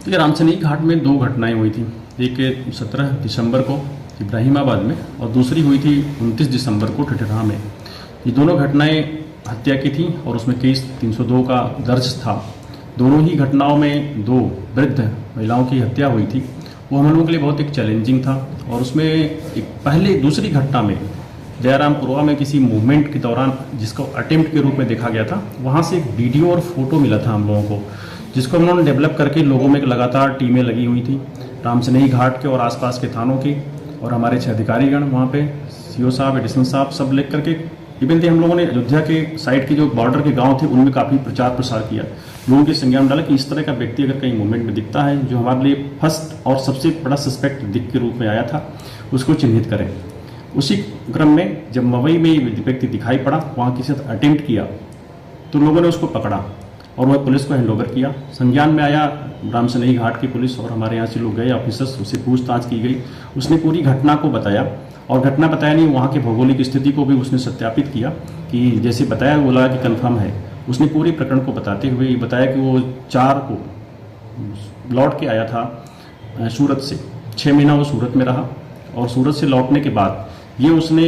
तो ये रामसनेही घाट में दो घटनाएं हुई थी। एक 17 दिसंबर को इब्राहिमाबाद में और दूसरी हुई थी 29 दिसंबर को ठठेरा में। ये दोनों घटनाएं हत्या की थी और उसमें केस 302 का दर्ज था। दोनों ही घटनाओं में दो वृद्ध महिलाओं की हत्या हुई थी। वो हम लोगों के लिए बहुत एक चैलेंजिंग था और उसमें एक दूसरी घटना में जयरामपुरवा में किसी मूवमेंट के दौरान जिसको अटेम्प्ट के रूप में देखा गया था, वहाँ से एक वीडियो और फोटो मिला था हम लोगों को, जिसको हम लोगों ने डेवलप करके लोगों में लगातार टीमें लगी हुई थी रामसनेही घाट के और आसपास के थानों की, और हमारे 6 अधिकारीगण वहाँ पे सीओ साहब, एडिशनल साहब सब लेकर के इवन थे। हम लोगों ने अयोध्या के साइड के जो बॉर्डर के गांव थे उनमें काफ़ी प्रचार प्रसार किया, लोगों के संज्ञान डाला कि इस तरह का व्यक्ति अगर कहीं मूवमेंट में दिखता है जो हमारे लिए फर्स्ट और सबसे बड़ा सस्पेक्ट दिख के रूप में आया था, उसको चिन्हित करें। उसी क्रम में जब मवई में ये व्यक्ति दिखाई पड़ा, वहाँ किसी ने अटेम्प्ट किया तो लोगों ने उसको पकड़ा और वह पुलिस को हैंडओवर किया। संज्ञान में आया रामसनेही घाट की पुलिस और हमारे यहाँ से लोग गए ऑफिसर्स, उससे पूछताछ की गई। उसने पूरी घटना को बताया और घटना बताया नहीं, वहाँ के भौगोलिक स्थिति को भी उसने सत्यापित किया कि जैसे बताया वो लगा कि कन्फर्म है। उसने पूरी प्रकरण को बताते हुए ये बताया कि वो 4 को लौट के आया था सूरत से। 6 महीना वो सूरत में रहा और सूरत से लौटने के बाद ये उसने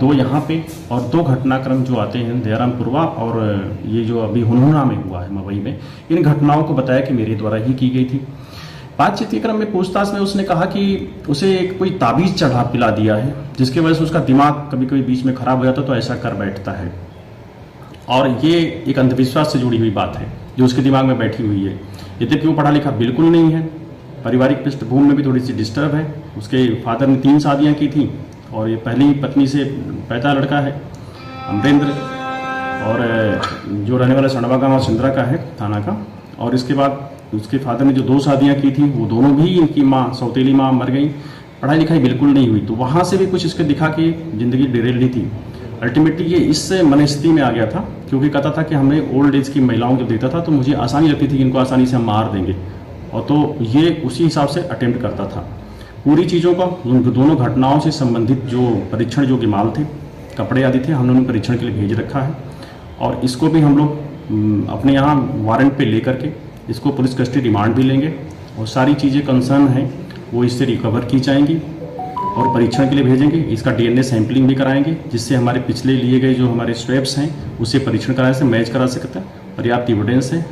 2 यहाँ पे और 2 घटनाक्रम जो आते हैं जयरामपुरवा और ये जो अभी हुनहुना में हुआ है मवई में, इन घटनाओं को बताया कि मेरे द्वारा ही की गई थी। बातचीत के क्रम में पूछताछ में उसने कहा कि उसे कोई ताबीज चढ़ा पिला दिया है जिसकी वजह से उसका दिमाग कभी कभी बीच में खराब हो जाता तो ऐसा कर बैठता है, और ये एक अंधविश्वास से जुड़ी हुई बात है जो उसके दिमाग में बैठी हुई है। यद्यपि वो पढ़ा लिखा बिल्कुल नहीं है, पारिवारिक पृष्ठभूमि में भी थोड़ी सी डिस्टर्ब है। उसके फादर ने 3 शादियाँ की थी और ये पहली पत्नी से पैदा लड़का है अमरेंद्र, और जो रहने वाला सड़वा गाँव सिंदरा का है थाना का। और इसके बाद उसके फादर ने जो 2 शादियाँ की थी वो दोनों भी इनकी माँ, सौतेली माँ मर गई, पढ़ाई लिखाई बिल्कुल नहीं हुई। तो वहाँ से भी कुछ इसके दिखा कि ज़िंदगी डिरेल ली थी। अल्टीमेटली ये इस मनस्थिति में आ गया था क्योंकि कहता था कि हमें ओल्ड एज की महिलाओं को देता था तो मुझे आसानी लगती थी कि इनको आसानी से हम मार देंगे, और तो ये उसी हिसाब से अटेम्प्ट करता था। पूरी चीज़ों का उन दोनों घटनाओं से संबंधित जो परीक्षण जो माल थे, कपड़े आदि थे, हमने उन्हें परीक्षण के लिए भेज रखा है और इसको भी हम लोग अपने यहाँ वारंट पे लेकर के इसको पुलिस कस्टडी रिमांड भी लेंगे और सारी चीज़ें कंसर्न हैं वो इससे रिकवर की जाएंगी और परीक्षण के लिए भेजेंगे। इसका DNA सैंपलिंग भी कराएंगे जिससे हमारे पिछले लिए गए जो हमारे स्वैब्स हैं उससे परीक्षण कराने से मैच करा सकता है। पर्याप्त एविडेंस है।